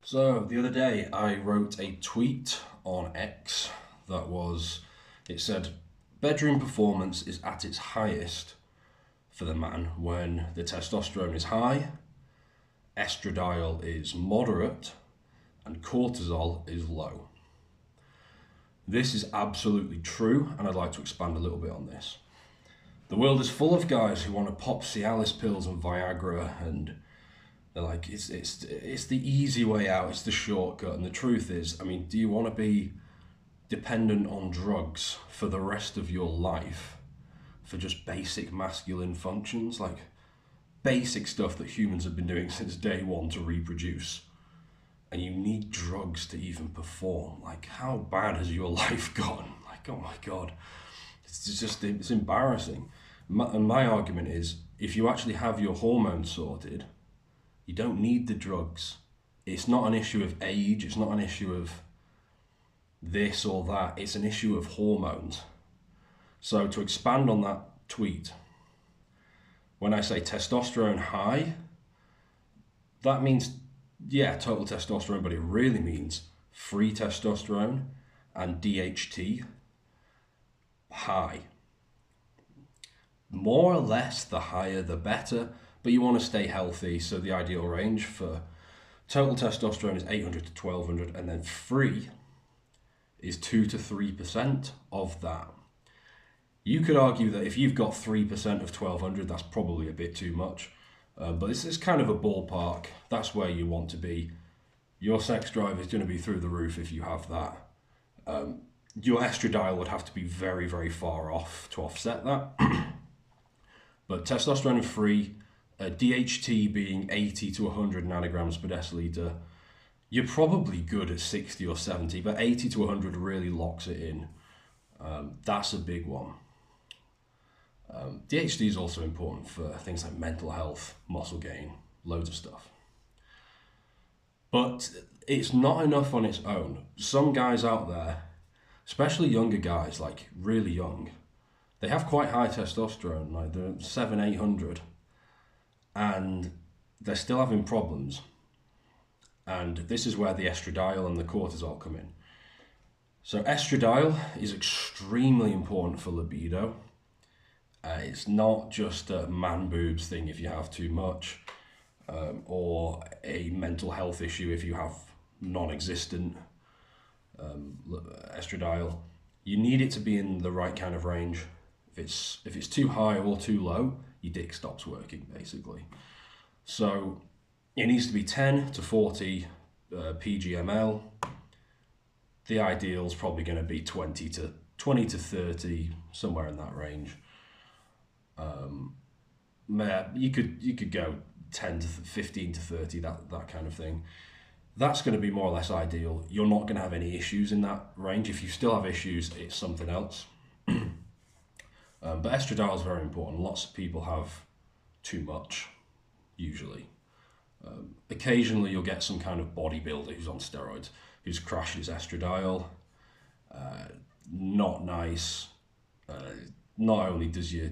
So the other day I wrote a tweet on X it said, bedroom performance is at its highest for the man when the testosterone is high, estradiol is moderate, and cortisol is low. This is absolutely true, and I'd like to expand a little bit on this. The world is full of guys who want to pop Cialis pills and Viagra, and they're like, it's the easy way out, it's the shortcut. And the truth is, I mean, do you want to be dependent on drugs for the rest of your life for just basic masculine functions, like basic stuff that humans have been doing since day one to reproduce? And you need drugs to even perform. Like, how bad has your life gotten? Like, oh my God, it's embarrassing. And my argument is, if you actually have your hormones sorted, you don't need the drugs. It's not an issue of age, it's not an issue of this or that, it's an issue of hormones. So to expand on that tweet, when I say testosterone high, that means, yeah, total testosterone, but it really means free testosterone and DHT high. More or less, the higher the better, but you want to stay healthy, so the ideal range for total testosterone is 800 to 1200, and then free is 2 to 3% of that. You could argue that if you've got 3% of 1200, that's probably a bit too much, but this is kind of a ballpark. That's where you want to be. Your sex drive is going to be through the roof if you have that. Your estradiol would have to be very, very far off to offset that. But testosterone free, DHT being 80 to 100 nanograms per deciliter, you're probably good at 60 or 70, but 80 to 100 really locks it in. That's a big one. DHT is also important for things like mental health, muscle gain, loads of stuff. But it's not enough on its own. Some guys out there, especially younger guys, like really young, they have quite high testosterone, like they're 700-800, and they're still having problems. And this is where the estradiol and the cortisol come in. So estradiol is extremely important for libido. It's not just a man boobs thing if you have too much, or a mental health issue if you have non-existent estradiol. You need it to be in the right kind of range. If it's too high or too low, your dick stops working, basically. So it needs to be 10 to 40 pgml. The ideal is probably going to be 20 to 30, somewhere in that range. You could go 10 to 15 to 30, that kind of thing. That's going to be more or less ideal. You're not going to have any issues in that range. If you still have issues, it's something else. But estradiol is very important. Lots of people have too much, usually. Occasionally you'll get some kind of bodybuilder who's on steroids, who's crashed his estradiol. Not nice. Not only does your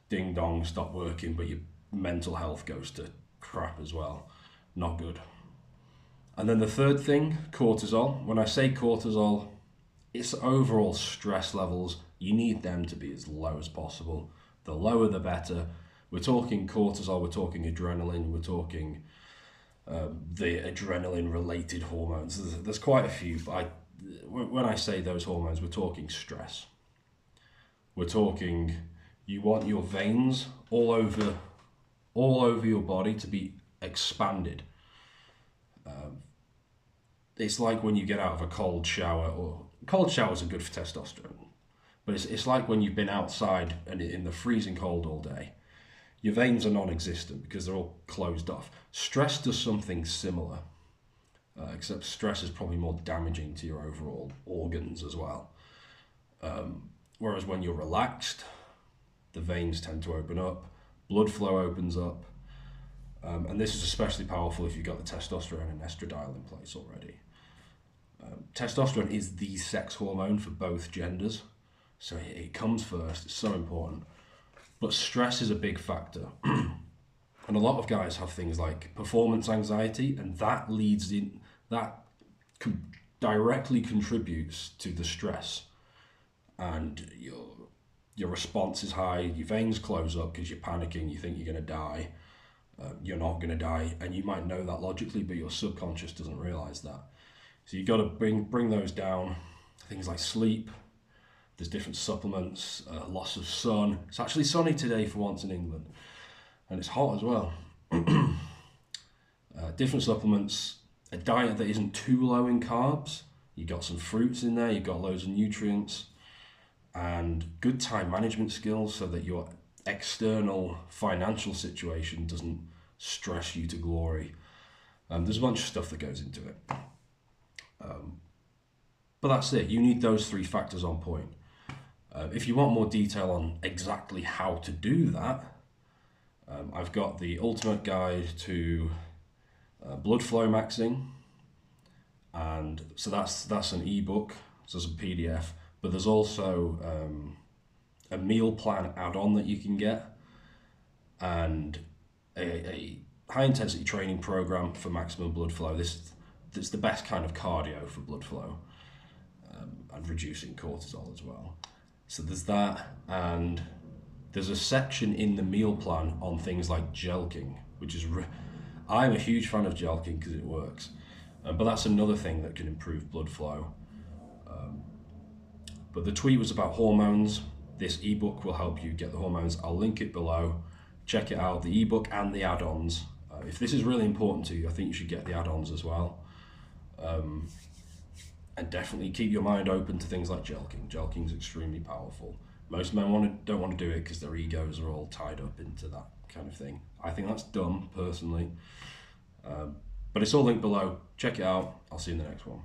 ding dong stop working, but your mental health goes to crap as well. Not good. And then the third thing, cortisol. When I say cortisol, it's overall stress levels. You need them to be as low as possible. The lower the better. We're talking cortisol, we're talking adrenaline, we're talking the adrenaline-related hormones. There's quite a few, but when I say those hormones, we're talking stress. We're talking, you want your veins all over your body to be expanded. It's like when you get out of a cold shower, or cold showers are good for testosterone, but it's like when you've been outside and in the freezing cold all day. Your veins are non-existent because they're all closed off. Stress does something similar, except stress is probably more damaging to your overall organs as well. Whereas when you're relaxed, the veins tend to open up, blood flow opens up, and this is especially powerful if you've got the testosterone and estradiol in place already. Testosterone is the sex hormone for both genders, so it comes first. It's so important. But stress is a big factor. And a lot of guys have things like performance anxiety, and that leads that directly contributes to the stress, and your response is high, your veins close up because you're panicking, you think you're going to die. You're not going to die, and you might know that logically, but your subconscious doesn't realize that. So you've got to bring those down. Things like sleep, there's different supplements, loss of sun. It's actually sunny today for once in England, and it's hot as well. Different supplements, a diet that isn't too low in carbs. You've got some fruits in there, you've got loads of nutrients, and good time management skills so that your external financial situation doesn't stress you to glory. There's a bunch of stuff that goes into it. But that's it. You need those three factors on point. If you want more detail on exactly how to do that, I've got the ultimate guide to blood flow maxing, and so that's an ebook, so it's a PDF. But there's also a meal plan add-on that you can get, and a high intensity training program for maximum blood flow. This is the best kind of cardio for blood flow, and reducing cortisol as well. So there's that, and there's a section in the meal plan on things like gelking, which is I'm a huge fan of gelking because it works, but that's another thing that can improve blood flow. But the tweet was about hormones. This ebook will help you get the hormones. I'll link it below. Check it out, the ebook and the add-ons. If this is really important to you, I think you should get the add-ons as well. And definitely keep your mind open to things like gelking. Gelking is extremely powerful. Most men don't want to do it because their egos are all tied up into that kind of thing. I think that's dumb, personally. But it's all linked below. Check it out. I'll see you in the next one.